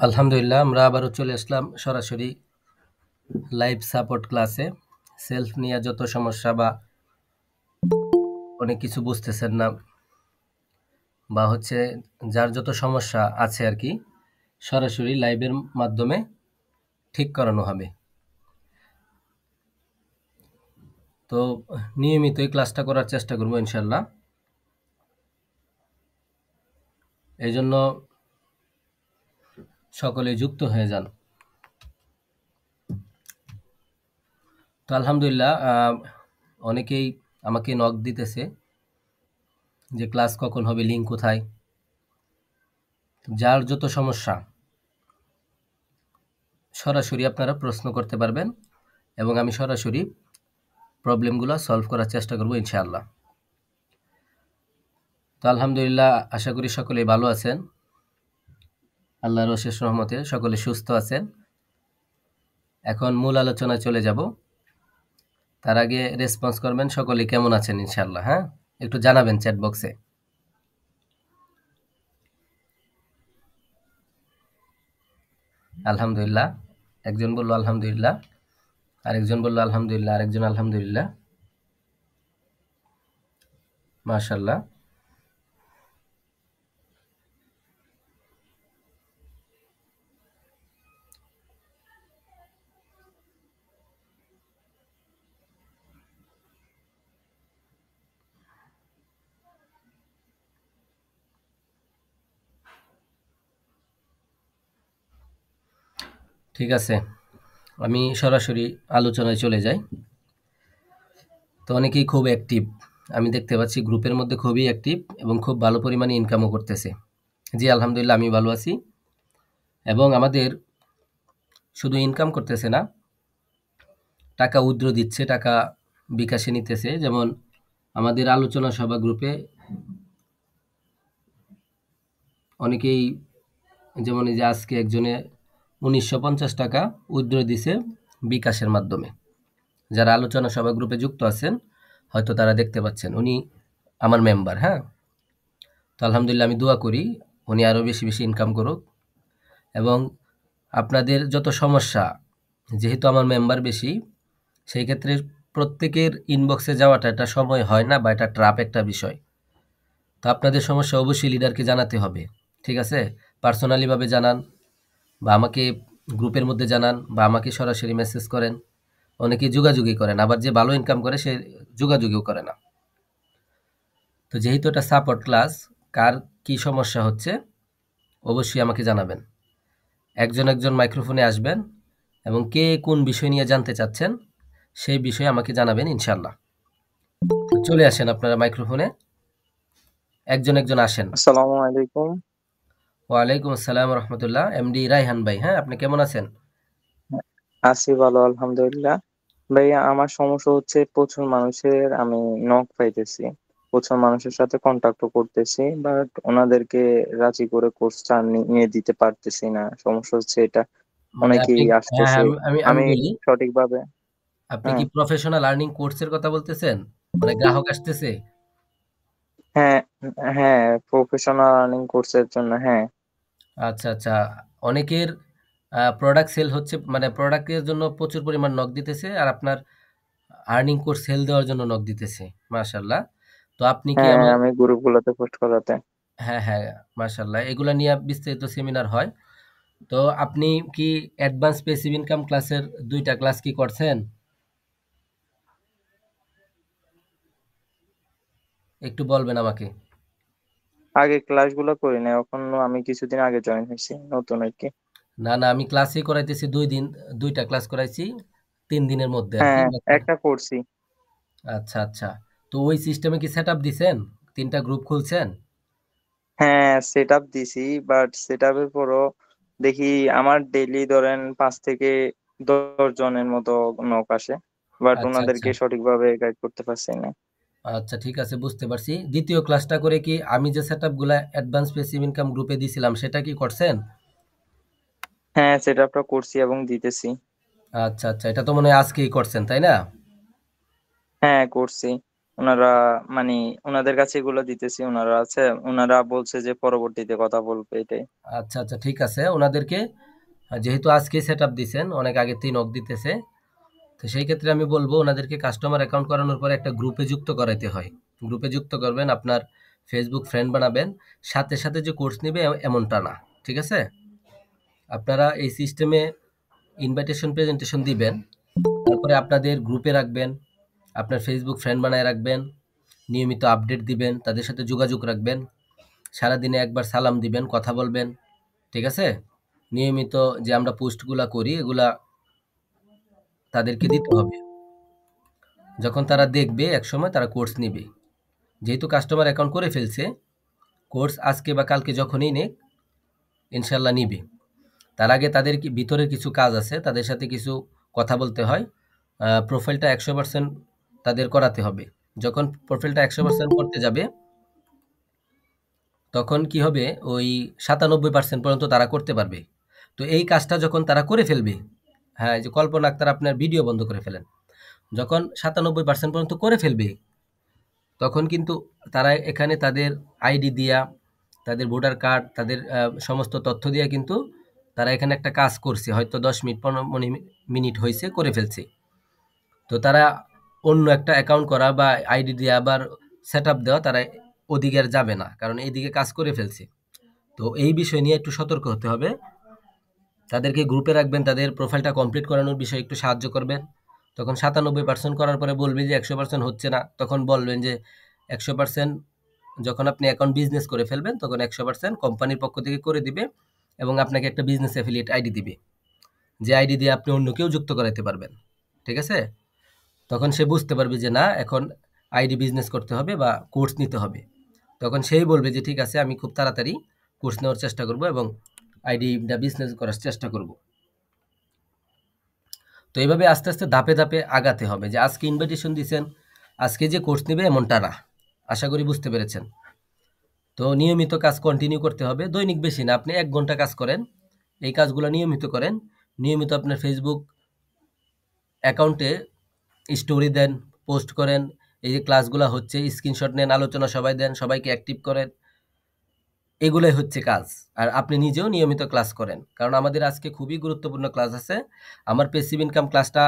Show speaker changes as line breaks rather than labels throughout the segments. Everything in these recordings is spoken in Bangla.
আলহামদুলিল্লাহ আমরা আবারও চলে আসলাম সরাসরি লাইভ সাপোর্ট ক্লাসে। সেলফ নিয়ে যত সমস্যা বা অনেক কিছু বুঝতেছেন না বা হচ্ছে যার যত সমস্যা আছে আর কি, সরাসরি লাইভের মাধ্যমে ঠিক করানো হবে। তো নিয়মিত এই ক্লাসটা করার চেষ্টা করবো ইনশাল্লাহ। এই জন্য সকলে যুক্ত হয়ে যান। তো আলহামদুলিল্লাহ অনেকেই আমাকে নক দিতেছে যে ক্লাস কখন হবে, লিঙ্ক কোথায়। যার যত সমস্যা সরাসরি আপনারা প্রশ্ন করতে পারবেন এবং আমি সরাসরি প্রবলেমগুলো সলভ করার চেষ্টা করব ইনশাআল্লাহ। তো আলহামদুলিল্লাহ, আশা করি সকলেই ভালো আছেন, আল্লাহর অশেষ রহমতে সকলে সুস্থ আছেন। এখন মূল আলোচনায় চলে যাব, তার আগে রেসপন্স করবেন সকলে কেমন আছেন ইনশাআল্লাহ। হ্যাঁ, একটু জানাবেন চ্যাট বক্সে। আলহামদুলিল্লাহ, একজন বলল আলহামদুলিল্লাহ, আরেকজন বলল আলহামদুলিল্লাহ, আরেকজন আলহামদুলিল্লাহ, মাশাআল্লাহ। ঠিক আছে, আমি সরাসরি আলোচনায় চলে যাই। তো অনেকেই খুব অ্যাক্টিভ, আমি দেখতে পাচ্ছি গ্রুপের মধ্যে খুবই অ্যাক্টিভ এবং খুব ভালো পরিমাণে ইনকামও করতেছে। জি আলহামদুলিল্লাহ, আমি ভালো আছি। এবং আমাদের শুধু ইনকাম করতেছে না, টাকা উইথড্র দিচ্ছে, টাকা বিকাশে নিতেছে। যেমন আমাদের আলোচনা সভা গ্রুপে অনেকেই, যেমন এই যে আজকে একজনে 1950 টাকা উইথড্র দিছে বিকাশের মাধ্যমে। যারা আলোচনা সভা গ্রুপে যুক্ত আছেন হয়তো তারা দেখতে পাচ্ছেন, উনি আমার মেম্বার। হ্যাঁ, তো আলহামদুলিল্লাহ, আমি দোয়া করি উনি আরও বেশি বেশি ইনকাম করুক। এবং আপনাদের যত সমস্যা, যেহেতু আমার মেম্বার বেশি, সেই ক্ষেত্রে প্রত্যেকের ইনবক্সে যাওয়াটা একটা সময় হয় না বা এটা ট্রাপ একটা বিষয়। তো আপনাদের সমস্যা অবশ্যই লিডারকে জানাতে হবে, ঠিক আছে? পার্সোনালিভাবে জানান বা আমাকে গ্রুপের মধ্যে জানান বা আমাকে সরাসরি মেসেজ করেন। অনেকে যোগাযোগই করেন, আবার যে ভালো ইনকাম করে সে যোগাযোগও করে না। তো যেহেতু এটা সাপোর্ট ক্লাস, কার কি সমস্যা হচ্ছে অবশ্যই আমাকে জানাবেন। একজন একজন মাইক্রোফোনে আসবেন এবং কে কোন বিষয় নিয়ে জানতে চাচ্ছেন সেই বিষয়ে আমাকে জানাবেন ইনশাল্লাহ। চলে আসেন আপনারা মাইক্রোফোনে, একজন একজন আসেন।
আসসালামু আলাইকুম।
ওয়ালাইকুম আসসালাম রহমতুল্লাহ। এমডি রায়হান ভাই, হ্যাঁ, আপনি কেমন আছেন?
আছি ভালো আলহামদুলিল্লাহ। ভাইয়া আমার সমস্যা হচ্ছে প্রচুর মানুষের আমি নক পাইতেছি, প্রচুর মানুষের সাথে কন্টাক্ট করতেছি, বাট ওনাদেরকে রাজি করে কোর্সটা নিয়ে দিতে পারতেছি না। সমস্যা হচ্ছে এটা,
মানে আপনি,
অনেকেই
হ্যাঁ হ্যাঁ,
আসতেছে,
আমি
আমি
বলি,
সঠিকভাবে।
আপনি
হ্যাঁ,
কি প্রফেশনাল আর্নিং কোর্সের কথা বলতেছেন? মানে গ্রাহক আসতেছে?
হ্যাঁ, হ্যাঁ, প্রফেশনাল আর্নিং কোর্সের জন্য, হ্যাঁ।
আচ্ছা আচ্ছা, অনেকের প্রোডাক্ট সেল হচ্ছে, মানে প্রোডাক্টের জন্য প্রচুর পরিমাণ নক দিতেছে, আর আপনার আর্নিং কোর্স সেল দেওয়ার জন্য নক দিতেছে। মাশাল্লাহ। তো আপনি কি
হ্যাঁ,
আমার,
আমি গ্রুপগুলোতে পোস্ট করাতে।
হ্যাঁ হ্যাঁ, মাশাল্লাহ, এগুলা নিয়ে বিস্তারিত সেমিনার হয়। তো আপনি কি অ্যাডভান্স পেসিভ ইনকাম ক্লাসের 2টা ক্লাস কি করছেন? একটু বলবেন আমাকে।
আগে ক্লাসগুলো করি না, এখন আমি কিছুদিন আগে জয়েন হয়েছি নতুন আর কি।
না না, আমি ক্লাসই করাইতেছি 2 দিন, 2টা ক্লাস করাইছি 3 দিনের মধ্যে আর কি।
হ্যাঁ, একটা করছি।
আচ্ছা আচ্ছা, তো ওই সিস্টেমে কি সেট আপ দিছেন? 3টা গ্রুপ খুলছেন?
হ্যাঁ, সেট আপ দিছি, বাট সেট আপের পরও দেখি আমার ডেইলি ধরেন 5 থেকে 10 জনের মতো নক আসে, বাট
আচ্ছা আচ্ছা
ওনাদেরকে সঠিকভাবে গাইড করতে পারছি না।
আচ্ছা, ঠিক আছে, বুঝতে পারছি। দ্বিতীয় ক্লাসটা করে কি আমি যে সেট আপগুলা অ্যাডভান্স পেসিভ ইনকাম গ্রুপে দিছিলাম সেটা কি করছেন?
হ্যাঁ, সেট আপটা করছি এবং দিতেছি।
আচ্ছা আচ্ছা, এটা তো মনে হয় আজকেই করছেন, তাই না?
হ্যাঁ, করছি। ওনারা মানে ওনাদের কাছে এগুলো দিতেছি, ওনারা আছে, ওনারা বলছে যে পরবর্তীতে কথা বলবে এটাই।
আচ্ছা আচ্ছা, ঠিক আছে। ওনাদেরকে যেহেতু আজকে সেট আপ দিচ্ছেন, অনেক আগে থেকে নক দিতেছে, তো সেই ক্ষেত্রে আমি বলবো ওনাদেরকে কাস্টমার অ্যাকাউন্ট করানোর পরে একটা গ্রুপে যুক্ত করাইতে হয়। গ্রুপে যুক্ত করবেন, আপনার ফেসবুক ফ্রেন্ড বানাবেন, সাথে সাথে যে কোর্স নেবে এমনটা না, ঠিক আছে? আপনারা এই সিস্টেমে ইনভাইটেশন প্রেজেন্টেশন দিবেন, তারপরে আপনাদের গ্রুপে রাখবেন, আপনার ফেসবুক ফ্রেন্ড বানায় রাখবেন, নিয়মিত আপডেট দিবেন, তাদের সাথে যোগাযোগ রাখবেন, সারাদিনে একবার সালাম দিবেন, কথা বলবেন, ঠিক আছে? নিয়মিত যে আমরা পোস্টগুলা করি এগুলা তাদেরকে দিতে হবে। যখন তারা দেখবে একসময় তারা কোর্স নিবে। যেহেতু কাস্টমার অ্যাকাউন্ট করে ফেলছে, কোর্স আজকে বা কালকে যখনই নেক ইনশাল্লাহ নিবে। তার আগে তাদের ভিতরের কিছু কাজ আছে, তাদের সাথে কিছু কথা বলতে হয়। প্রোফাইলটা 100% তাদের করাতে হবে। যখন প্রোফাইলটা 100% করতে যাবে, তখন কি হবে, ওই 97% পর্যন্ত তারা করতে পারবে। তো এই কাজটা যখন তারা করে ফেলবে, হ্যাঁ, এই যে কল্পনা আক্তার আপনার ভিডিও বন্ধ করে ফেলেন, যখন 97% পর্যন্ত করে ফেলবে, তখন কিন্তু তারা এখানে তাদের আইডি দিয়া, তাদের ভোটার কার্ড, তাদের সমস্ত তথ্য দিয়া কিন্তু তারা এখানে একটা কাজ করছে, হয়তো 10 মিনিট 15 মিনিট হয়েছে, করে ফেলছে। তো তারা অন্য একটা অ্যাকাউন্ট করা বা আইডি দিয়ে আবার সেট আপ দেওয়া, তারা ওদিকে আর যাবে না, কারণ এইদিকে কাজ করে ফেলছে। তো এই বিষয় নিয়ে একটু সতর্ক হতে হবে। তাদেরকে গ্রুপে রাখবেন, তাদের প্রোফাইলটা কমপ্লিট করানোর বিষয়ে একটু সাহায্য করবেন। তখন 97% করার পরে বলবে যে 100% হচ্ছে না, তখন বলবেন যে 100% যখন আপনি অ্যাকাউন্ট বিজনেস করে ফেলবেন, তখন 100% কোম্পানির পক্ষ থেকে করে দিবে, এবং আপনাকে একটা বিজনেস অ্যাফিলিয়েট আইডি দিবে, যে আইডি দিয়ে আপনি অন্য কেউ যুক্ত করাতে পারবেন, ঠিক আছে? তখন সে বুঝতে পারবে যে না, এখন আইডি বিজনেস করতে হবে বা কোর্স নিতে হবে। তখন সেই বলবে যে ঠিক আছে, আমি খুব তাড়াতাড়ি কোর্স নেওয়ার চেষ্টা করব এবং আইডিটা বিজনেস করার চেষ্টা করব। তো এইভাবে আস্তে আস্তে ধাপে ধাপে আগাতে হবে, যে আজকে ইনভাইটেশন দিয়েছেন, আজকে যে কোর্স নেবে এমনটা না। আশা করি বুঝতে পেরেছেন। তো নিয়মিত কাজ কন্টিনিউ করতে হবে, দৈনিক বেশি না, আপনি 1 ঘন্টা কাজ করেন, এই কাজগুলো নিয়মিত করেন। নিয়মিত আপনার ফেসবুক অ্যাকাউন্টে স্টোরি দেন, পোস্ট করেন, এই যে ক্লাসগুলো হচ্ছে স্ক্রিনশট নেন, আলোচনা সবাই দেন, সবাইকে অ্যাক্টিভ করেন, এগুলোই হচ্ছে কাজ। আর আপনি নিজেও নিয়মিত ক্লাস করেন, কারণ আমাদের আজকে খুবই গুরুত্বপূর্ণ ক্লাস আছে। আমার প্যাসিভ ইনকাম ক্লাসটা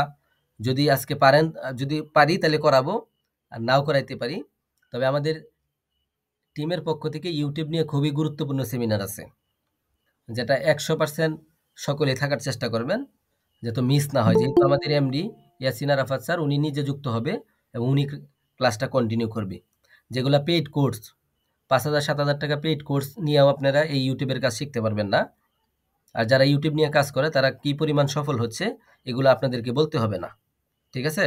যদি আজকে পারেন, যদি পারি তাহলে করাবো, আর নাও করাইতে পারি। তবে আমাদের টিমের পক্ষ থেকে ইউটিউব নিয়ে খুবই গুরুত্বপূর্ণ সেমিনার আছে, যেটা 100% সকলে থাকার চেষ্টা করবেন, যাতে মিস না হয়। যেহেতু আমাদের এমডি ইয়াসিন আরাফাত স্যার উনি নিজে যুক্ত হবে এবং উনি ক্লাসটা কন্টিনিউ করবে। যেগুলো পেইড কোর্স, 5,000 7,000 টাকা পেইড কোর্স নিয়েও আপনারা এই ইউটিউবের কাজ শিখতে পারবেন না। আর যারা ইউটিউব নিয়ে কাজ করে তারা কি পরিমাণ সফল হচ্ছে, এগুলো আপনাদেরকে বলতে হবে না, ঠিক আছে?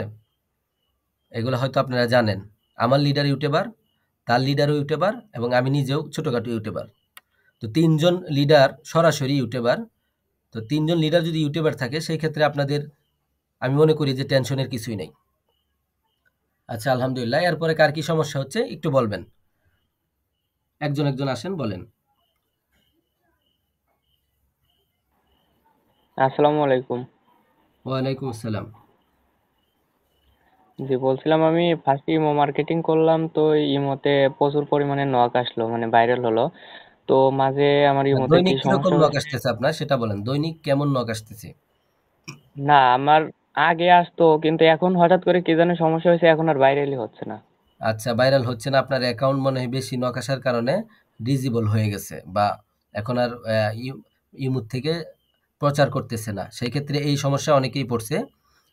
এগুলো হয়তো আপনারা জানেন। আমার লিডার ইউটিউবার, তার লিডারও ইউটিউবার, এবং আমি নিজেও ছোটোখাটো ইউটিউবার। তো 3 জন লিডার সরাসরি ইউটিউবার। তো 3 জন লিডার যদি ইউটিউবার থাকে, সেই ক্ষেত্রে আপনাদের, আমি মনে করি যে টেনশনের কিছুই নেই। আচ্ছা, আলহামদুলিল্লাহ। এরপরে কার কি সমস্যা হচ্ছে একটু বলবেন, একজন একজন আসেন, বলেন।
আসসালামু আলাইকুম।
ওয়ালাইকুম আসসালাম।
জি, বলছিলাম আমি ফার্স্ট ইমো মার্কেটিং করলাম, তো ইমোতে প্রচুর পরিমাণে নক আসলো, মানে ভাইরাল হলো। তো মাঝে আমার ইমোতে কি
দৈনিক কিরকম
সমস্যা
নক
হয়েছে?
আসতেছে আপনার সেটা বলেন, দৈনিক কেমন নক আসতেছে?
না, আমার আগে আসতো, কিন্তু এখন হঠাৎ করে কি জানি সমস্যা হয়েছে, এখন আর ভাইরালই হচ্ছে না।
আচ্ছা, ভাইরাল হচ্ছে না, আপনার অ্যাকাউন্ট মনে হয় বেশি নক আসার কারণে ডিজেবল হয়ে গেছে, বা এখন আর ইমুর থেকে প্রচার করতেছে না। সেই ক্ষেত্রে এই সমস্যা অনেকেই পড়ছে।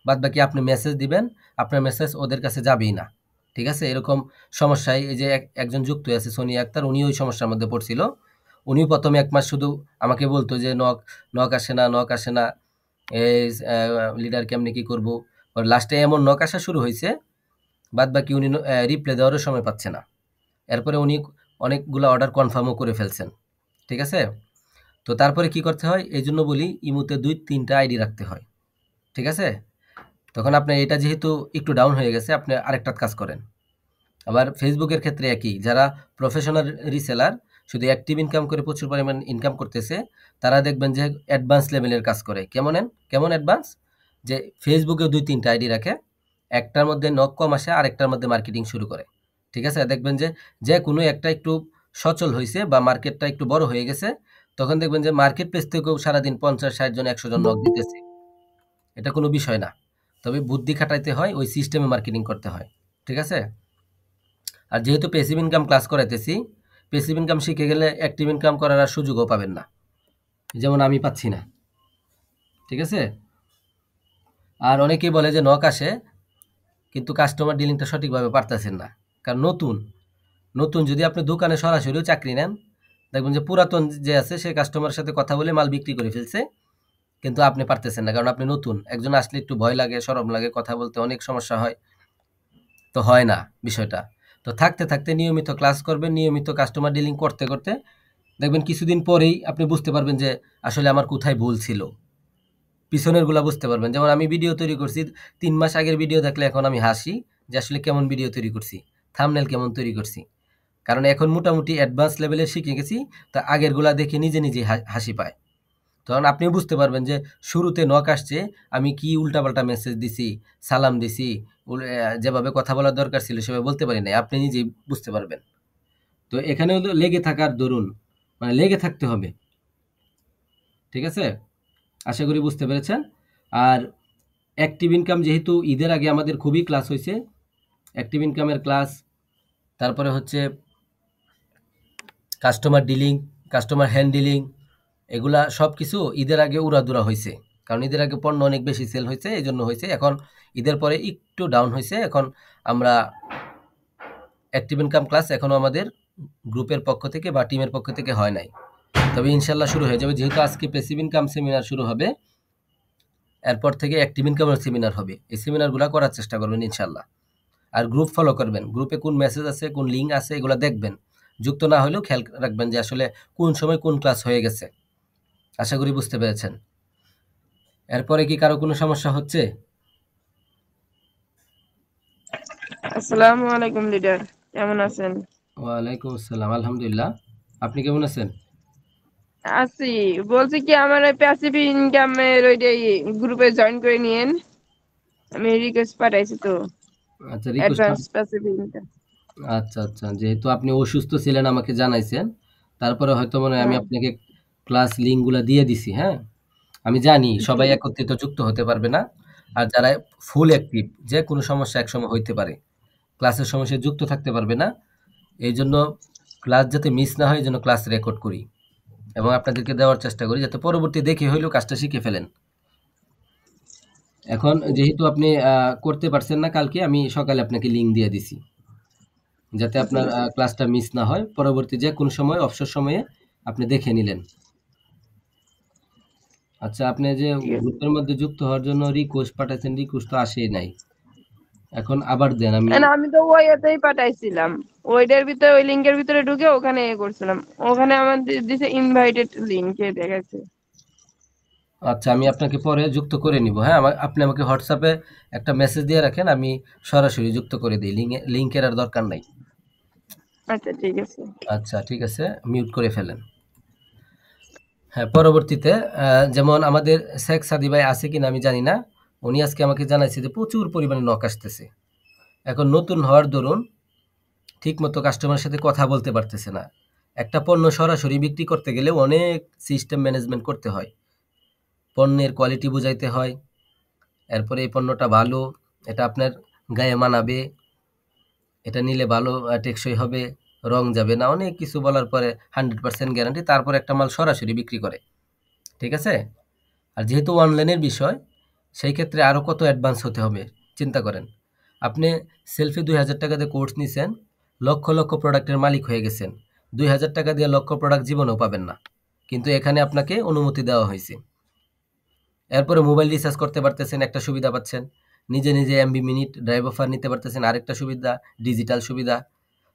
বাদ বাকি আপনি মেসেজ দিবেন, আপনার মেসেজ ওদের কাছে যাবেই না, ঠিক আছে? এরকম সমস্যায় এই যে একজন যুক্ত আছে সোনিয়া আক্তার, উনি ওই সমস্যার মধ্যে পড়ছিল। উনি প্রথমে 1 মাস শুধু আমাকে বলতো যে নক নক আসে না, নক আসে না, এই লিডার কেমনে কি করব। লাস্টে এমন নক আসা শুরু হয়েছে, বাদ বাকি উনি রিপ্লাই দেওয়ারও সময় পাচ্ছে না। এরপরে উনি অনেকগুলো অর্ডার কনফার্মও করে ফেলছেন, ঠিক আছে? তো তারপরে কি করতে হয়, এই জন্য বলি ইমুতে 2-3টা আইডি রাখতে হয়, ঠিক আছে? তখন আপনার এটা যেহেতু একটু ডাউন হয়ে গেছে, আপনি আরেকটা কাজ করেন। আবার ফেসবুকের ক্ষেত্রে একই, যারা প্রফেশনাল রিসেলার, শুধু অ্যাক্টিভ ইনকাম করে প্রচুর পরিমাণ ইনকাম করতেছে, তারা দেখবেন যে অ্যাডভান্স লেভেলের কাজ করে। কেমন অ্যাডভান্স? যে ফেসবুকে 2-3টা আইডি রাখে, একটার মধ্যে নক কম আসে আরেকটার মধ্যে মার্কেটিং শুরু করে। ঠিক আছে? দেখবেন যে যে কোনো একটা একটু সচল হইছে বা মার্কেটটা একটু বড় হয়ে গেছে, তখন দেখবেন যে মার্কেট প্লেস থেকেও সারাদিন 50, 60 জন, 100 জন নক দিতেছে। এটা কোনো বিষয় না। তবে বুদ্ধি খাটাইতে হয়, ওই সিস্টেমে মার্কেটিং করতে হয়। ঠিক আছে? আর যেহেতু প্যাসিভ ইনকাম ক্লাস করাইতেছি, প্যাসিভ ইনকাম শিখে গেলে অ্যাক্টিভ ইনকাম করার আর সুযোগও পাবেন না। যেমন আমি পাচ্ছি না। ঠিক আছে? আর অনেকেই বলে যে নক আসে, কিন্তু কাস্টমার ডিলিংটা সঠিকভাবে পারতেছেন না। কারণ নতুন যদি আপনি দোকানে সরাসরিও চাকরি নেন, দেখবেন যে পুরাতন যে আছে সে কাস্টমারের সাথে কথা বলে মাল বিক্রি করে ফেলছে, কিন্তু আপনি পারতেছেন না, কারণ আপনি নতুন। একজন আসলে একটু ভয় লাগে, শরম লাগে, কথা বলতে অনেক সমস্যা হয়, তো হয় না বিষয়টা। তো থাকতে থাকতে নিয়মিত ক্লাস করবেন, নিয়মিত কাস্টমার ডিলিং করতে করতে দেখবেন কিছুদিন পরেই আপনি বুঝতে পারবেন যে আসলে আমার কোথায় ভুল ছিল, পিছনের গুলা বুঝতে পারবেন। যেমন আমি ভিডিও তৈরি করছি, 3 মাস আগের ভিডিও দেখলে এখন আমি হাসি যে আসলে কেমন ভিডিও তৈরি করছি, থাম্বনেল কেমন তৈরি করছি, কারণ এখন মোটামুটি অ্যাডভান্স লেভেলে শিখে গেছি। তা আগের গুলা দেখে নিজে নিজে হাসি পায়। তখন আপনিও বুঝতে পারবেন যে শুরুতে নক আসছে, আমি কি উল্টাপাল্টা মেসেজ দিছি, সালাম দিছি, যেভাবে কথা বলার দরকার ছিল সেভাবে বলতে পারি নাই, আপনি নিজেই বুঝতে পারবেন। তো এখানে হলো লেগে থাকার দরুন, মানে লেগে থাকতে হবে। ঠিক আছে? আশা করি বুঝতে পেরেছেন। আর অ্যাক্টিভ ইনকাম যেহেতু ঈদের আগে আমাদের খুবই ক্লাস হয়েছে, অ্যাক্টিভ ইনকামের ক্লাস, তারপরে হচ্ছে কাস্টমার ডিলিং, কাস্টমার হ্যান্ডলিং, এগুলা সব কিছু ঈদের আগে উড়াদুরা হয়েছে। কারণ ঈদের আগে পণ্য অনেক বেশি সেল হয়েছে, এই জন্য হয়েছে। এখন ঈদের পরে একটু ডাউন হয়েছে। এখন আমরা অ্যাক্টিভ ইনকাম ক্লাস এখনও আমাদের গ্রুপের পক্ষ থেকে বা টিমের পক্ষ থেকে হয় নাই, তবে ইনশাল্লাহ শুরু হয়ে যাবে। যেহেতু আজকে প্যাসিভ ইনকাম সেমিনার শুরু হবে, এরপর থেকে অ্যাক্টিভ ইনকামের সেমিনার হবে। এই সেমিনারগুলো করার চেষ্টা করবেন ইনশাল্লাহ। আর গ্রুপ ফলো করবেন, গ্রুপে কোন মেসেজ আছে, কোন লিঙ্ক আছে, এগুলো দেখবেন। যুক্ত না হলেও খেয়াল রাখবেন যে আসলে কোন সময় কোন ক্লাস হয়ে গেছে। আশা করি বুঝতে পেরেছেন। এরপরে কি কারো কোনো সমস্যা হচ্ছে?
আসসালামু আলাইকুম লিডার, কেমন আছেন?
ওয়ালাইকুম আসসালাম, আলহামদুলিল্লাহ। আপনি কেমন আছেন?
আছি। বলছি কি আমার ওই প্যাসিভ ইনকামের ওইটাই গ্রুপে জয়েন করে নিয়েন। আমি রিকোয়েস্ট পাঠাইছি তো,
আচ্ছা, রিকোয়েস্ট।
Advance passive income.
আচ্ছা আচ্ছা, যেহেতু আপনি অসুস্থ ছিলেন আমাকে জানাইছেন, তারপরে হয়তো মনে হয় আমি
হ্যাঁ,
আপনাকে ক্লাস লিঙ্কগুলো দিয়ে দিছি। হ্যাঁ, আমি জানি সবাই
ঠিক আছে।
একত্রিত যুক্ত হতে পারবে না। আর যারা ফুল অ্যাক্টিভ, যে কোনো সমস্যা একসময় হইতে পারে, ক্লাসের সমস্যায় যুক্ত থাকতে পারবে না। এই জন্য ক্লাস যাতে মিস না হয়, এই জন্য ক্লাস রেকর্ড করি এবং আপনাদেরকে দেওয়ার চেষ্টা করি, যাতে পরবর্তী দেখে হইলেও কাজটা শিখে ফেলেন। এখন যেহেতু আপনি করতে পারছেন না কালকে, আমি সকালে আপনাকে লিঙ্ক দিয়ে দিছি, যাতে আপনার
ঠিক আছে।
ক্লাসটা মিস না হয়। পরবর্তী যে কোনো সময় অবসর সময়ে আপনি দেখে নিলেন। আচ্ছা, আপনি যে
ঠিক আছে।
গ্রুপের মধ্যে যুক্ত হওয়ার জন্য রিকোয়েস্ট পাঠাচ্ছেন, রিকোয়েস্ট তো আসেই নাই। এখন আবার দেন। আমি
না, আমি তো ওইটাই পাঠাইছিলাম। ওইটার ভিতরে, ওই লিংকের ভিতরে ঢুকে ওখানে করছিলাম। ওখানে আমার দিছে ইনভাইটেড লিংক দেখাচ্ছে।
আচ্ছা, আমি আপনাকে পরে যুক্ত করে নিব। হ্যাঁ, আপনি আমাকে হোয়াটসঅ্যাপে একটা মেসেজ দিয়ে রাখেন, আমি সরাসরি যুক্ত করে দিই। লিঙ্কের আর দরকার নাই।
আচ্ছা, ঠিক আছে।
আচ্ছা ঠিক আছে, মিউট করে ফেলেন। হ্যাঁ, পরবর্তীতে যেমন আমাদের শেখ সাদি ভাই আছে কিনা আমি জানি না, উনি আজকে আমাকে জানাইছে যে প্রচুর পরিমাণে নক আসতেছে। এখন নতুন হওয়ার দরুন ঠিকমতো কাস্টমারের সাথে কথা বলতে পারতেছে না। একটা পণ্য সরাসরি বিক্রি করতে গেলে অনেক সিস্টেম ম্যানেজমেন্ট করতে হয়, পণ্যের কোয়ালিটি বুঝাইতে হয়, এরপরে এই পণ্যটা ভালো, এটা আপনার গায়ে মানাবে, এটা নিলে ভালো টেকসই হবে, রং যাবে না, অনেক কিছু বলার পরে 100% গ্যারান্টি, তারপর একটা মাল সরাসরি বিক্রি করে। ঠিক আছে? আর যেহেতু অনলাইনের বিষয়, সেই ক্ষেত্রে আরও কত অ্যাডভান্স হতে হবে চিন্তা করেন। আপনি সেলফি 2000 টাকা দিয়ে কোর্স নিছেন, লক্ষ লক্ষ প্রোডাক্টের মালিক হয়ে গেছেন। 2000 টাকা দিয়ে লক্ষ প্রোডাক্ট জীবনেও পাবেন না, কিন্তু এখানে আপনাকে অনুমতি দেওয়া হয়েছে। এরপরে মোবাইল রিচার্জ করতে পারতেছেন, একটা সুবিধা পাচ্ছেন। নিজে নিজে এমবি মিনিট ড্রাইভ অফার নিতে পারতেছেন, আরেকটা সুবিধা, ডিজিটাল সুবিধা।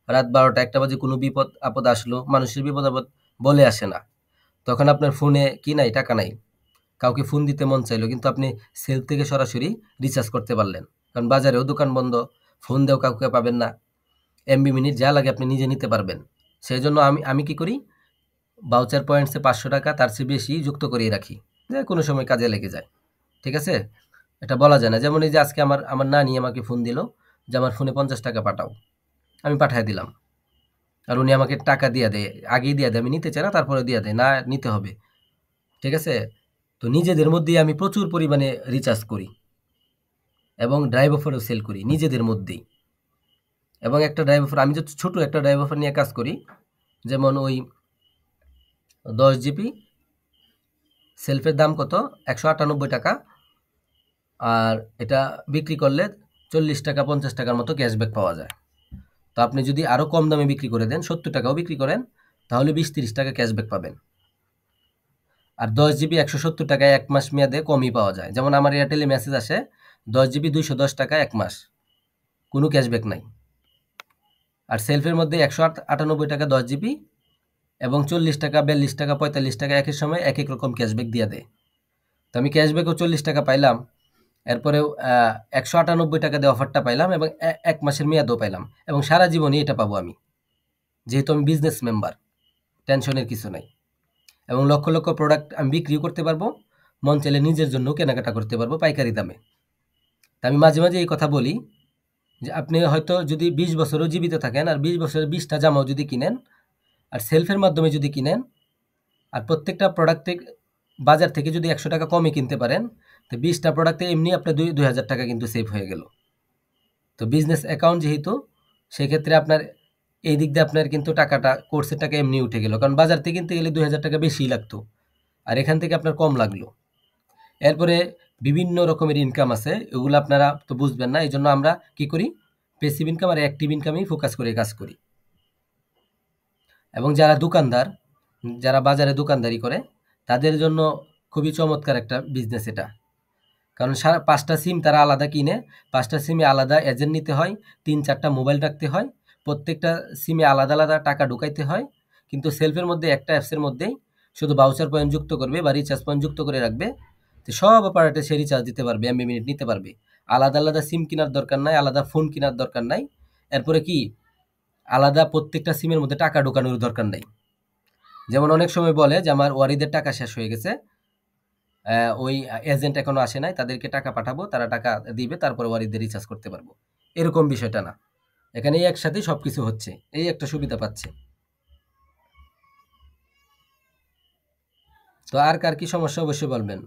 রাত 12টা 1টা বাজে কোনো বিপদ আপদ আসলো, মানুষের বিপদ আপদ বলে আসে না, তখন আপনার ফোনে কি নাই, টাকা নাই, কাউকে ফোন দিতে মন চাইলো, কিন্তু আপনি সেল থেকে সরাসরি রিচার্জ করতে পারলেন। কারণ বাজারেও দোকান বন্ধ, ফোন দেও কাউকে পাবেন না, এমবি মিনিট যা লাগে আপনি নিজে নিতে পারবেন। সেই জন্য আমি কি করি, ভাউচার পয়েন্টসে 500 টাকা তার চেয়ে বেশি যুক্ত করিয়ে রাখি, যে কোনো সময় কাজে লেগে যায়। ঠিক আছে? এটা বলা যায় না। যেমন এই যে আজকে আমার আমার নানি আমাকে ফোন দিল যে আমার ফোনে 50 টাকা পাঠাও, আমি পাঠিয়ে দিলাম, আর উনি আমাকে টাকা দিয়ে দেয়, আগেই দিয়ে দেয়, আমি নিতে চাই না তারপরে দিয়ে দেয়, না নিতে হবে, ঠিক আছে। তো নিজেদের মধ্যেই আমি প্রচুর পরিমাণে রিচার্জ করি এবং ড্রাইভ অফারও সেল করি নিজেদের মধ্যেই। এবং একটা ড্রাইভ অফার, আমি যদি ছোট একটা ড্রাইভ অফার নিয়ে কাজ করি, যেমন ওই 10 জিবি সেলফের দাম কত, 198 টাকা, আর এটা বিক্রি করলে 40 টাকা 50 টাকার মতো ক্যাশব্যাক পাওয়া যায়। তো আপনি যদি আরও কম দামে বিক্রি করে দেন, 70 টাকাও বিক্রি করেন, তাহলে 20-30 টাকা ক্যাশব্যাক পাবেন। আর 10 জিবি 170 টাকায় 1 মাস মেয়াদে কমই পাওয়া যায়। যেমন আমার এয়ারটেলে মেসেজ আসে 10 জিবি 210 টাকা 1 মাস, কোনো ক্যাশব্যাক নাই। আর সেলফের মধ্যে 198 টাকা 10 জিবি এবং 40 টাকা 42 টাকা 45 টাকা একের সময় এক এক রকম ক্যাশব্যাক দিয়ে দেয়। তো আমি ক্যাশব্যাকও 40 টাকা পাইলাম, এরপরেও 198 টাকা দিয়ে অফারটা পাইলাম এবং 1 মাসের মেয়াদও পাইলাম, এবং সারা জীবনই এটা পাবো আমি, যেহেতু আমি বিজনেস মেম্বার, টেনশনের কিছু নাই। এবং লক্ষ লক্ষ প্রোডাক্ট আমি বিক্রিও করতে পারবো, মন চাইলে নিজের জন্য কেনাকাটা করতে পারবো পাইকারি দামে। তা আমি মাঝে মাঝে এই কথা বলি যে আপনি হয়তো যদি 20 বছরও জীবিত থাকেন আর 20 বছরের 20টা জামাও যদি কিনেন আর সেলফের মাধ্যমে যদি কিনেন আর প্রত্যেকটা প্রোডাক্টে বাজার থেকে যদি 100 টাকা কমে কিনতে পারেন, তো 20টা প্রোডাক্টে এমনি আপনার 2,000 টাকা কিন্তু সেভ হয়ে গেল। তো বিজনেস অ্যাকাউন্ট যেহেতু, সেক্ষেত্রে আপনার এই দিক দিয়ে আপনার কিন্তু টাকাটা, কোর্সের টাকা এমনি উঠে গেল, কারণ বাজার থেকে কিনতে গেলে 2,000 টাকা বেশিই লাগতো, আর এখান থেকে আপনার কম লাগলো। এরপরে বিভিন্ন রকমের ইনকাম আছে, এগুলো আপনারা তো বুঝবেন না, এই জন্য আমরা কি করি, প্যাসিভ ইনকাম আর অ্যাক্টিভ ইনকামেই ফোকাস করে কাজ করি। এবং যারা দোকানদার, যারা বাজারে দোকানদারি করে, তাদের জন্য খুবই চমৎকার একটা বিজনেস এটা। কারণ 5টা সিম তারা আলাদা কিনে, 5টা সিমে আলাদা এজেন্ট নিতে হয়, 3-4টা মোবাইল রাখতে হয়, প্রত্যেকটা সিমে আলাদা আলাদা টাকা ঢুকাইতে হয়। কিন্তু সেলফের মধ্যে একটা অ্যাপসের মধ্যেই শুধু বাউচার পয়েন্ট যুক্ত করবে বা রিচার্জ পয়েন্ট যুক্ত করে রাখবে, তো সব অপারেটর সে রিচার্জ দিতে পারবে, এমবি মিনিট নিতে পারবে। আলাদা আলাদা সিম কেনার দরকার নাই, আলাদা ফোন কেনার দরকার নাই। এরপরে কি, আলাদা প্রত্যেকটা সিমের মধ্যে টাকা ঢোকানোর দরকার নাই। যেমন অনেক সময় বলে যে আমার ওয়ারিদের টাকা শেষ হয়ে গেছে, ওই এজেন্ট এখনো আসে নাই, তাদেরকে টাকা পাঠাবো, তারা টাকা দিবে, তারপরে ওয়ারিদের রিচার্জ করতে পারবো। এরকম বিষয়টা না, এখানে একসাথেই সবকিছু হচ্ছে, এই একটা সুবিধা পাচ্ছে। তো আর কার কি সমস্যা অবশ্যই বলবেন।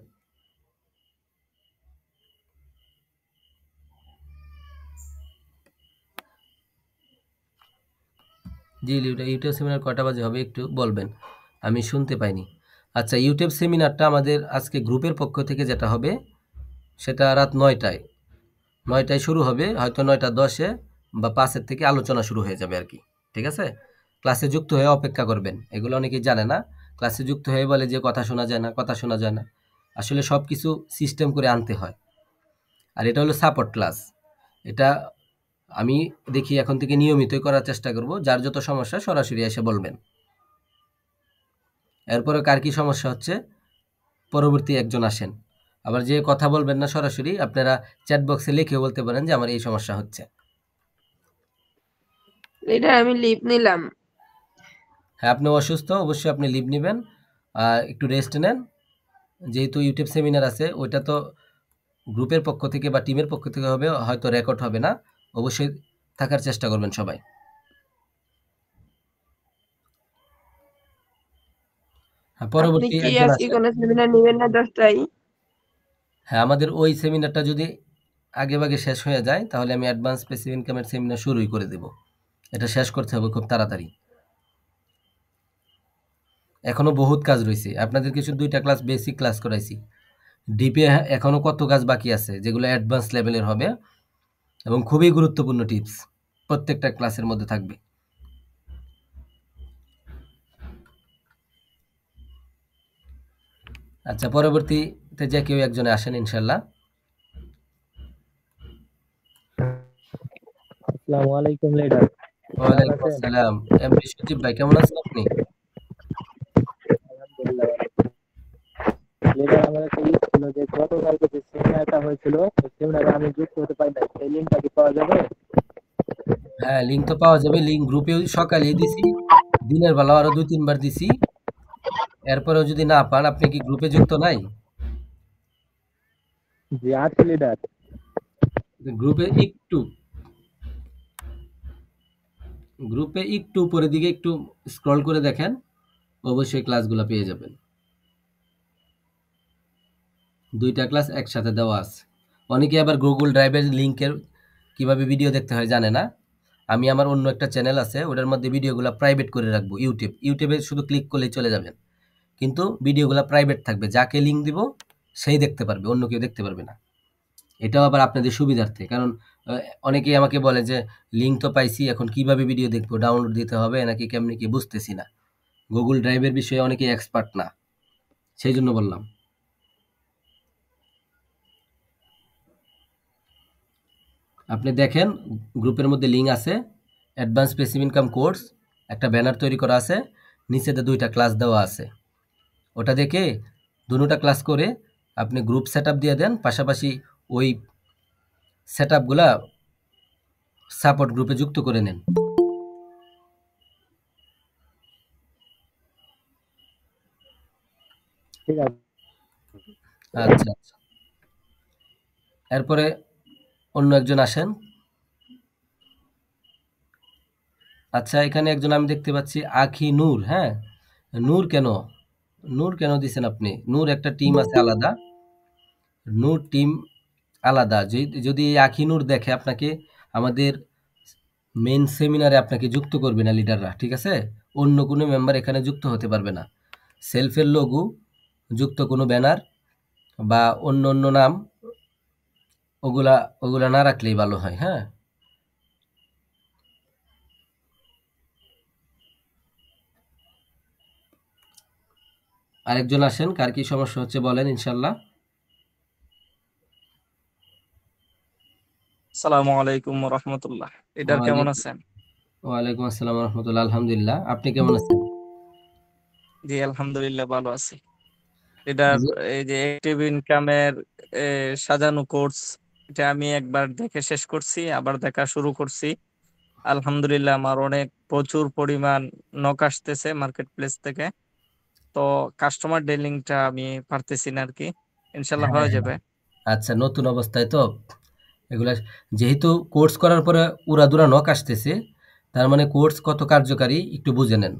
জি, ইউটিউব সেমিনার কটা বাজে হবে একটু বলবেন, আমি শুনতে পাইনি। আচ্ছা, ইউটিউব সেমিনারটা আমাদের আজকে গ্রুপের পক্ষ থেকে যেটা হবে, সেটা রাত 9টায় শুরু হবে, হয়তো 9:10 বা 5 থেকে আলোচনা শুরু হয়ে যাবে আর কি, ঠিক আছে। ক্লাসে যুক্ত হয়ে অপেক্ষা করবেন, এগুলো অনেকেই জানে না। ক্লাসে যুক্ত হয়ে বলে যে কথা শোনা যায় না, কথা শোনা যায় না, আসলে সব কিছু সিস্টেম করে আনতে হয়। আর এটা হলো সাপোর্ট ক্লাস, এটা আমি দেখি এখন থেকে নিয়মিতই করার চেষ্টা করব। যার যত সমস্যা সরাসরি এসে বলবেন। এরপরে কার কি সমস্যা হচ্ছে পরবর্তী একজন আসেন। আবার যে কথা বলবেন না সরাসরি, আপনারা চ্যাট বক্সে লিখে বলতে পারেন যে আমার এই সমস্যা হচ্ছে।
এটা আমি লিভ নিলাম।
হ্যাঁ, আপনি অসুস্থ, অবশ্যই আপনি লিভ নেবেন, একটু রেস্ট নেন। যেহেতু ইউটিউব সেমিনার আছে, ওইটা তো গ্রুপের পক্ষ থেকে বা টিমের পক্ষ থেকে হবে, হয়তো রেকর্ড হবে না, অবশ্যই থাকার চেষ্টা করবেন সবাই। হ্যাঁ,
আপনি
পরবর্তী
কি
একজন
আজকে
আসেন।
কোনো সেমিনার নেবেন না 10টায়?
হ্যাঁ, আমাদের ওই সেমিনারটা যদি আগে ভাগে শেষ হয়ে যায়, তাহলে আমি অ্যাডভান্স প্যাসিভ ইনকামের সেমিনার শুরুই করে দেব। এটা শেষ করতে হবে খুব তাড়াতাড়ি, এখনো বহুত কাজ রয়েছে। আপনাদের কিছু 2টা ক্লাস বেসিক ক্লাস করাইছি, ডিপে এখনো কত কাজ বাকি আছে যেগুলো অ্যাডভান্স লেভেলের হবে এবং খুবই গুরুত্বপূর্ণ টিপস প্রত্যেকটা ক্লাসের মধ্যে থাকবে। আচ্ছা, পরবর্তীতে যে কেউ একজনে আসেন ইনশাল্লাহ।
আসসালামু আলাইকুম লিডার, কেমন
ওয়ালাইকুম
আছেন?
আসসালাম। এমডি সজীব ভাই, কেমন আছেন আপনি?
আলহামদুলিল্লাহ ভালো। লিডার, আমার একটা ইয়ে ছিল যে গতকালকে যে সেমিনারটা হয়েছিল, ওই সেমিনারে আমি যুক্ত হতে পারি না, সেই লিঙ্কটা কি পাওয়া যাবে?
হ্যাঁ, লিঙ্ক তো পাওয়া যাবে। লিঙ্ক গ্রুপে সকালেই দিছি, দিনের বেলা আরো 2-3 বার দিছি। এরপরেও যদি না পান, আপনি কি গ্রুপে যুক্ত নাই?
জি আছি লিডার।
গ্রুপে একটু গ্রুপে একটু উপরের দিকে একটু স্ক্রল করে দেখেন, অবশ্যই ক্লাসগুলো পেয়ে যাবেন। 2টা ক্লাস একসাথে দেওয়া আছে। অনেকে আবার গুগল ড্রাইভের লিংকের কিভাবে ভিডিও দেখতে হয় জানে না। আমি আমার অন্য একটা চ্যানেল আছে, ওটার মধ্যে ভিডিওগুলো প্রাইভেট করে রাখবো। ইউটিউবে শুধু ক্লিক করলেই চলে যাবেন, কিন্তু ভিডিওগুলো প্রাইভেট থাকবে। যাকে লিঙ্ক দিব সেই দেখতে পারবে, অন্য কেউ দেখতে পারবে না। এটাও আবার আপনাদের সুবিধার্থে, কারণ অনেকেই আমাকে বলে যে লিঙ্ক তো পাইছি, এখন কিভাবে ভিডিও দেখবো, ডাউনলোড দিতে হবে নাকি কেমনি কি বুঝতেছি না। গুগল ড্রাইভের বিষয়ে অনেকেই এক্সপার্ট না, সেই জন্য বললাম। আপনি দেখেন গ্রুপের মধ্যে লিঙ্ক আছে, অ্যাডভান্স প্যাসিভ ইনকাম কোর্স, একটা ব্যানার তৈরি করা আছে, নিচেতে 2টা ক্লাস দেওয়া আছে। ওটা দেখে দুটোটা ক্লাস করে আপনি গ্রুপ সেট দিয়ে দেন, পাশাপাশি ওই সেট আপগুলা সাপোর্ট গ্রুপে যুক্ত করে নেন।
ঠিক আছে।
আচ্ছা আচ্ছা, এরপরে অন্য একজন আসেন। আচ্ছা, এখানে একজন আমি দেখতে পাচ্ছি আখি নূর। হ্যাঁ, নূর কেন নূর কেন দিছেন আপনি? নূর একটা টিম আছে আলাদা, নূর টিম আলাদা। যদি এই আখি নূর দেখে আপনাকে আমাদের মেন সেমিনারে আপনাকে যুক্ত করবে না লিডাররা, ঠিক আছে? অন্য কোনো মেম্বার এখানে যুক্ত হতে পারবে না। সেলফের লোগো যুক্ত কোনো ব্যানার বা অন্য অন্য নাম ওগুলা ওগুলা না রাখলেই ভালো হয়। হ্যাঁ, আরেকজন আসেন, কার কি সমস্যা হচ্ছে বলেন ইনশাল্লাহ।
আসসালামু আলাইকুম রহমতুল্লাহ। এটার কেমন
ওয়ালাইকুম
আছেন?
ওয়ালাইকুম আসসালাম রহমতুল্লাহ, আলহামদুলিল্লাহ। আপনি কেমন আছেন?
জি আলহামদুলিল্লাহ ভালো আছি। এটার
এই যে
এই যে অ্যাক্টিভ ইনকামের সাজানো কোর্স, এটা আমি একবার দেখে শেষ করছি, আবার দেখা শুরু করছি। আলহামদুলিল্লাহ আমার অনেক প্রচুর পরিমাণ নক আসতেছে মার্কেট প্লেস থেকে। তো কাস্টমার ডিলিংটা আমি পারতেছি না আর কি, ইনশাল্লাহ
হ্যাঁ
হয়ে
হ্যাঁ,
যাবে।
আচ্ছা, নতুন অবস্থায় তো এগুলা, যেহেতু কোর্স করার পরে উড়াদুরা নক আসতেছে, তার মানে কোর্স কত কার্যকারী একটু বুঝে নেন।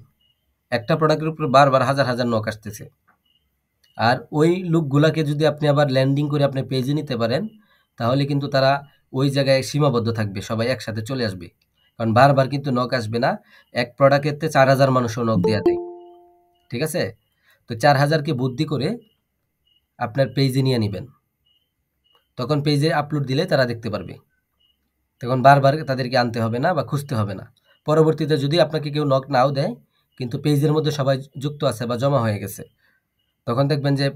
একটা প্রোডাক্টের উপর বারবার হাজার হাজার নক আসতেছে, আর ওই লুকগুলাকে যদি আপনি আবার ল্যান্ডিং করে আপনি পেজে নিতে পারেন, তাহলে কিন্তু তারা ওই জায়গায় সীমাবদ্ধ থাকবে, সবাই একসাথে চলে আসবে। কারণ বারবার কিন্তু নক আসবে না। এক প্রোডাক্টেতে 4,000 মানুষও নক দেওয়া দেয়, ঠিক আছে? তো 4,000কে বুদ্ধি করে আপনার পেজে নিয়ে নেবেন, তখন পেজে আপলোড দিলে তারা দেখতে পারবে। তখন বারবার তাদেরকে আনতে হবে না বা খুঁজতে হবে না। পরবর্তীতে যদি আপনাকে কেউ নক নাও দেয়, কিন্তু পেজের মধ্যে সবাই যুক্ত আছে বা জমা হয়ে গেছে, তখন দেখবেন যে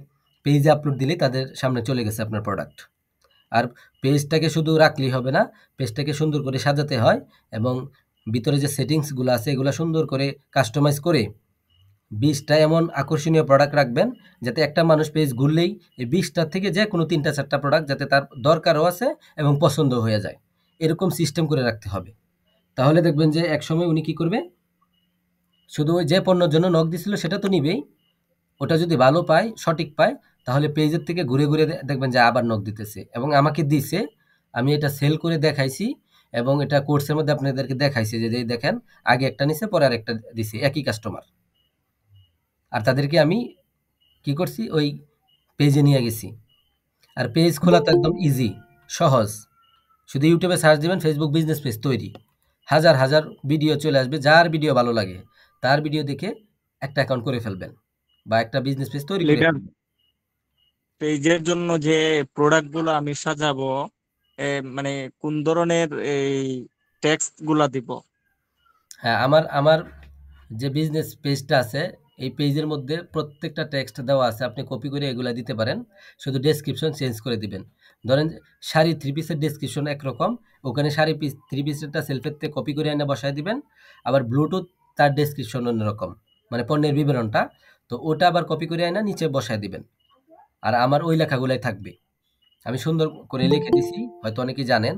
পেজে আপলোড দিলেই তাদের সামনে চলে গেছে আপনার প্রোডাক্ট। আর পেজটাকে শুধু রাখলেই হবে না, পেজটাকে সুন্দর করে সাজাতে হয়, এবং ভিতরে যে সেটিংসগুলো আছে এগুলো সুন্দর করে কাস্টমাইজ করে 20টা এমন আকর্ষণীয় প্রোডাক্ট রাখবেন, যাতে একটা মানুষ পেজ ঘুরলেই এই 20টার থেকে যে কোনো 3টা 4টা প্রোডাক্ট যাতে তার দরকারও আছে এবং পছন্দ হয়ে যায়, এরকম সিস্টেম করে রাখতে হবে। তাহলে দেখবেন যে একসময় উনি কি করবে, শুধু ওই যে পণ্যের জন্য নক দিছিল সেটা তো নিবেই, ওটা যদি ভালো পায়, সঠিক পায়, তাহলে পেজের থেকে ঘুরে ঘুরে দেখবেন যে আবার নক দিতেছে এবং আমাকে দিছে। আমি এটা সেল করে দেখাইছি এবং এটা কোর্সের মধ্যে আপনাদেরকে দেখাইছি যে এই দেখেন, আগে একটা নিছে পরে আরেকটা দিছি, একই কাস্টমার। আর তাদেরকে আমি কি করছি, ওই পেজে নিয়ে গেছি। আর পেজ খোলা তো একদম ইজি, সহজ। শুধু ইউটিউবে সার্চ দিবেন ফেসবুক বিজনেস পেজ তৈরি, হাজার হাজার ভিডিও চলে আসবে, যার ভিডিও ভালো লাগে তার ভিডিও দেখে একটা অ্যাকাউন্ট করে ফেলবেন বা একটা বিজনেস পেজ তৈরি করে
লিডার,
ফেলবেন।
পেজের জন্য যে প্রোডাক্ট গুলো আমি সাজাবো, মানে কোন ধরনের এই টেক্সট গুলা দিব?
হ্যাঁ, আমার আমার যে বিজনেস পেজটা আছে, এই পেজের মধ্যে প্রত্যেকটা টেক্সট দেওয়া আছে, আপনি কপি করে এগুলা দিতে পারেন, শুধু ডেসক্রিপশন চেঞ্জ করে দিবেন। ধরেন শাড়ি 3 পিসের ডেসক্রিপশন একরকম, ওখানে শাড়ি 3 পিসেরটা সেলফের থেকে কপি করে এনে বসায় দিবেন। আবার ব্লুটুথ, তার ডেসক্রিপশন অন্যরকম, মানে পণ্যের বিবরণটা, তো ওটা আবার কপি করে এনে নিচে বসায় দিবেন। আর আমার ওই লেখাগুলাই থাকবে, আমি সুন্দর করে লিখে দিছি, হয়তো অনেকেই জানেন।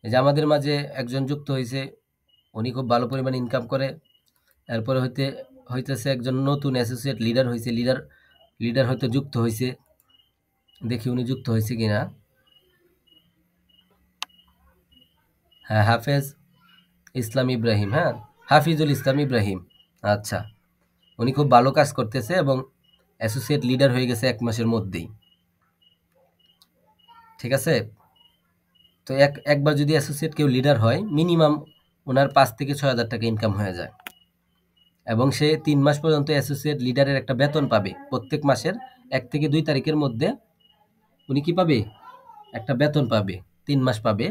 এই যে আমাদের মাঝে একজন যুক্ত হয়েছে, উনি খুব ভালো পরিমাণ ইনকাম করে। এরপরে হইতেছে একজন নতুন অ্যাসোসিয়েট লিডার হয়েছে, লিডার হয়তো যুক্ত হয়েছে। দেখি উনি যুক্ত হয়েছে কিনা। হ্যাঁ, হাফেজ ইসলাম ইব্রাহিম, হ্যাঁ হাফিজুল ইসলাম ইব্রাহিম। আচ্ছা, উনি খুব ভালো কাজ করতেছে এবং অ্যাসোসিয়েট লিডার হয়ে গেছে 1 মাসের মধ্যেই। ঠিক আছে, তো একবার যদি অ্যাসোসিয়েট কেউ লিডার হয় মিনিমাম ওনার 5 থেকে 6,000 টাকা ইনকাম হয়ে যায় এবং সে 3 মাস পর্যন্ত অ্যাসোসিয়েট লিডারের একটা বেতন পাবে। প্রত্যেক মাসের 1 থেকে 2 তারিখের মধ্যে উনি কি পাবে? একটা বেতন পাবে, 3 মাস পাবে।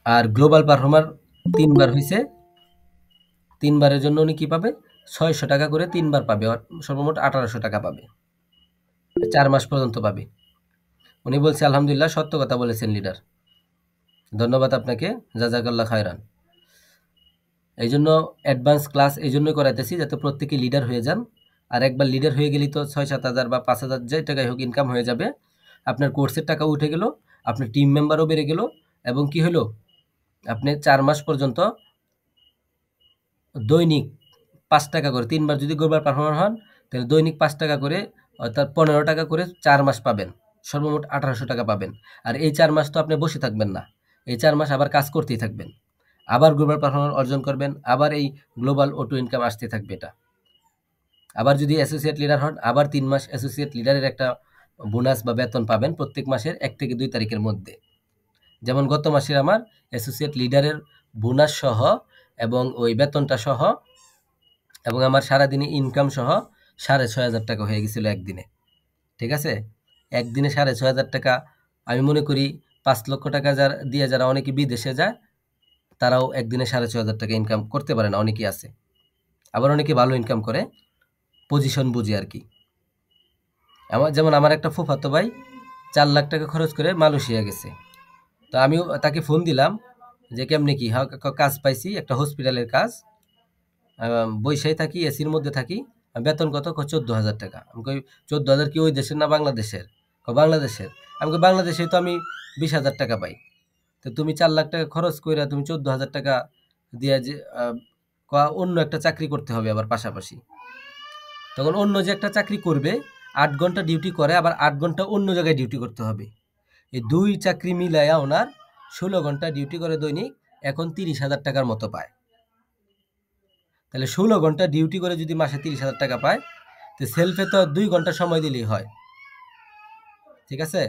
আর গ্লোবাল পারফর্মার 3 বার হয়েছে, 3 বারের জন্য উনি কি পাবে? 600 টাকা করে 3 বার পাবে, সর্বমোট 1800 টাকা পাবে, 4 মাস পর্যন্ত পাবে। উনি বলছে আলহামদুলিল্লাহ, সত্য কথা বলেছেন লিডার, ধন্যবাদ আপনাকে, জাজাকাল্লাহ খায়রান। এই জন্য অ্যাডভান্স ক্লাস এই জন্যই করাইতেছি যাতে প্রত্যেকে লিডার হয়ে যান। আর একবার লিডার হয়ে গেলেই তো 6-7 হাজার বা 5 হাজার যে টাকাই হোক ইনকাম হয়ে যাবে। আপনার কোর্সের টাকাও উঠে গেল, আপনার টিম মেম্বারও বেড়ে গেল, এবং কি হলো, আপনি 4 মাস পর্যন্ত দৈনিক 5 টাকা করে, 3 বার যদি গ্লোবাল পারফর্মার হন তাহলে দৈনিক 5 টাকা করে, অর্থাৎ 15 টাকা করে 4 মাস পাবেন, সর্বমোট 1800 টাকা পাবেন। আর এই 4 মাস তো আপনি বসে থাকবেন না, এই 4 মাস আবার কাজ করতেই থাকবেন, আবার গ্লোবাল পারফর্মার অর্জন করবেন, আবার এই গ্লোবাল অটো ইনকাম আসতে থাকবে। এটা আবার যদি অ্যাসোসিয়েট লিডার হন, আবার 3 মাস অ্যাসোসিয়েট লিডারের একটা বোনাস বা বেতন পাবেন প্রত্যেক মাসের 1 থেকে 2 তারিখের মধ্যে। যেমন গত মাসের আমার অ্যাসোসিয়েট লিডারের বোনাস সহ এবং ওই বেতনটা সহ এবং আমার সারাদিনে ইনকাম সহ 6,500 টাকা হয়ে গেছিল একদিনে। ঠিক আছে, একদিনে 6,500 টাকা। আমি মনে করি 5 লক্ষ টাকা দিয়ে যারা অনেকে বিদেশে যায় তারাও একদিনে 6,500 টাকা ইনকাম করতে পারে না, অনেকেই আছে। আবার অনেকে ভালো ইনকাম করে, পজিশন বুঝে আর কি। যেমন আমার একটা ফুফাতো ভাই 4 লাখ টাকা খরচ করে মালয়েশিয়া গেছে। তো আমিও তাকে ফোন দিলাম যে কেমনে কি, কাজ পাইছি, একটা হসপিটালের কাজ, বৈশাই থাকি, এসির মধ্যে থাকি, বেতন কত? 14,000 টাকা। আমি কই 14,000 কি ওই দেশের না বাংলাদেশের? বাংলাদেশের। আমি কই বাংলাদেশে তো আমি 20,000 টাকা পাই, তো তুমি 4 লাখ টাকা খরচ করে তুমি 14,000 টাকা দিয়ে যে অন্য একটা চাকরি করতে হবে আবার পাশাপাশি। তখন অন্য যে একটা চাকরি করবে 8 ঘন্টা ডিউটি করে, আবার 8 ঘন্টা অন্য জায়গায় ডিউটি করতে হবে। এই 2 চাকরি মিলাইয়া ওনার 16 ঘন্টা ডিউটি করে দৈনিক, এখন 30,000 টাকার মতো পায়। তাহলে 16 ঘন্টা ডিউটি করে যদি মাসে 30,000 টাকা পায়, তো সেলফে তো 2 ঘন্টা সময় দিলেই হয়। ঠিক আছে,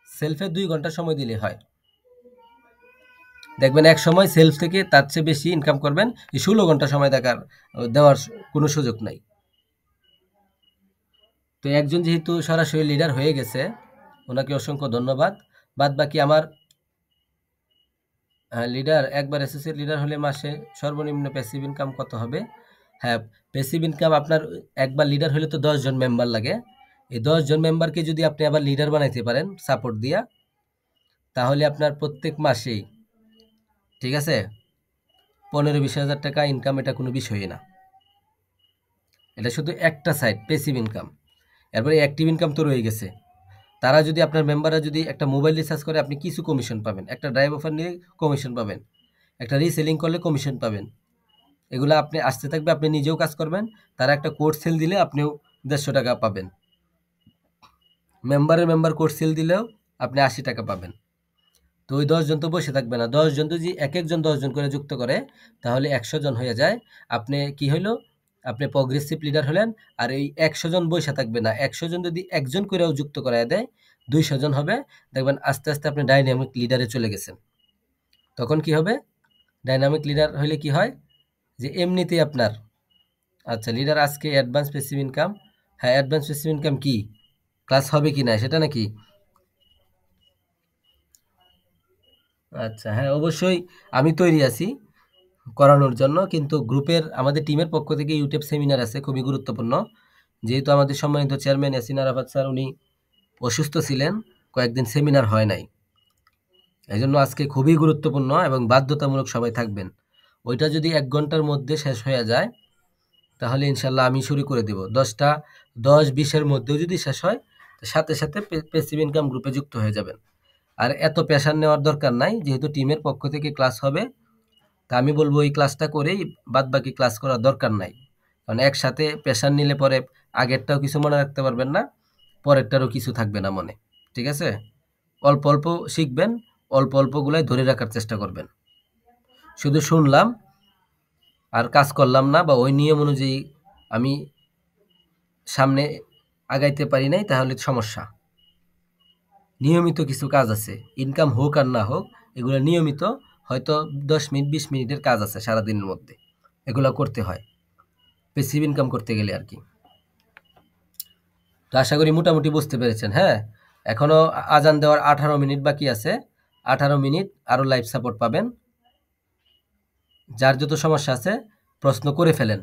সেলফে 2 ঘন্টা সময় দিলেই হয়। দেখবেন এক সময় সেলফ থেকে তার চেয়ে বেশি ইনকাম করবেন, এই 16 ঘন্টা সময় দেওয়ার কোনো সুযোগ নাই। তো একজন যেহেতু সরাসরি লিডার হয়ে গেছে, ওনাকে অসংখ্য ধন্যবাদ। বাদ বাকি আমার লিডার, একবার অ্যাসোসিয়েট লিডার হলে মাসে সর্বনিম্ন প্যাসিভ ইনকাম কত হবে? হ্যাঁ, প্যাসিভ ইনকাম আপনার একবার লিডার হলে তো 10 জন মেম্বার লাগে। এই 10 জন মেম্বারকে যদি আপনি আবার লিডার বানাইতে পারেন সাপোর্ট দিয়া, তাহলে আপনার প্রত্যেক মাসেই, ঠিক আছে, 15-20 হাজার টাকা ইনকাম, এটা কোনো বিষয়ই না। এটা শুধু একটা সাইড, প্যাসিভ ইনকাম। এরপরে অ্যাক্টিভ ইনকাম তো রয়ে গেছে। তারা যদি, আপনার মেম্বাররা যদি একটা মোবাইল রিচার্জ করে, আপনি কিছু কমিশন পাবেন, একটা ড্রাইভ অফার নিয়ে কমিশন পাবেন, একটা রিসেলিং করলে কমিশন পাবেন। এগুলো আপনি আসতে থাকবে, আপনি নিজেও কাজ করবেন, তারা একটা কোড সেল দিলে আপনিও 150 টাকা পাবেন, মেম্বার কোড সেল দিলেও আপনি 80 টাকা পাবেন। তো ওই 10 জন তো বসে থাকবে না, 10 জন যদি এক একজন 10 জন করে যুক্ত করে তাহলে 100 জন হয়ে যায়। আপনি কি হইলো, আপনি প্রগ্রেসিভ লিডার হলেন। আর এই 100 জন বসে থাকবে না, 100 জন যদি একজন করেও যুক্ত করায় দেয় 200 জন হবে, দেখবেন আস্তে আস্তে আপনি ডাইনামিক লিডারে চলে গেছেন। তখন কি হবে, ডাইনামিক লিডার হলে কি হয় যে এমনিতেই আপনার, আচ্ছা লিডার আজকে অ্যাডভান্স প্যাসিভ ইনকাম, হ্যাঁ অ্যাডভান্স প্যাসিভ ইনকাম কি ক্লাস হবে কি না সেটা নাকি? আচ্ছা হ্যাঁ, অবশ্যই আমি তৈরি আছি করানোর জন্য, কিন্তু গ্রুপের, আমাদের টিমের পক্ষ থেকে ইউটিউব সেমিনার আছে খুবই গুরুত্বপূর্ণ। যেহেতু আমাদের সম্মানিত চেয়ারম্যান ইয়াসিন আরাফাত স্যার উনি অসুস্থ ছিলেন, কয়েকদিন সেমিনার হয় নাই, এই জন্য আজকে খুবই গুরুত্বপূর্ণ এবং বাধ্যতামূলক সবাই থাকবেন। ওইটা যদি 1 ঘন্টার মধ্যে শেষ হয়ে যায় তাহলে ইনশাল্লাহ আমি শুরু করে দেব। 10-20-এর মধ্যেও যদি শেষ হয়, সাথে সাথে প্যাসিভ ইনকাম গ্রুপে যুক্ত হয়ে যাবেন। আর এত প্রেশার নেওয়ার দরকার নাই, যেহেতু টিমের পক্ষ থেকে ক্লাস হবে, তা আমি বলবো এই ক্লাসটা করেই বাদ বাকি ক্লাস করার দরকার নাই। কারণ একসাথে প্রেশার নিলে পরে আগেরটাও কিছু মনে রাখতে পারবেন না, পরেরটারও কিছু থাকবে না মনে। ঠিক আছে? অল্প অল্প শিখবেন, অল্প অল্পগুলাই ধরে রাখার চেষ্টা করবেন। শুধু শুনলাম আর কাজ করলাম না, বা ওই নিয়ম অনুযায়ী আমি সামনে আগাইতে পারি নাই, তাহলে সমস্যা। নিয়মিত কিছু কাজ আছে, ইনকাম হোক আর না হোক, এগুলো নিয়মিত, হয়তো 10 মিনিট 20 মিনিটের কাজ আছে সারাদিনের মধ্যে, এগুলো করতে হয় প্যাসিভ ইনকাম করতে গেলে আর কি। তো আশা করি মোটামুটি বুঝতে পেরেছেন। হ্যাঁ, এখনো আজান দেওয়ার 18 মিনিট বাকি আছে, 18 মিনিট আরও লাইভ সাপোর্ট পাবেন। যার যত সমস্যা আছে প্রশ্ন করে ফেলেন।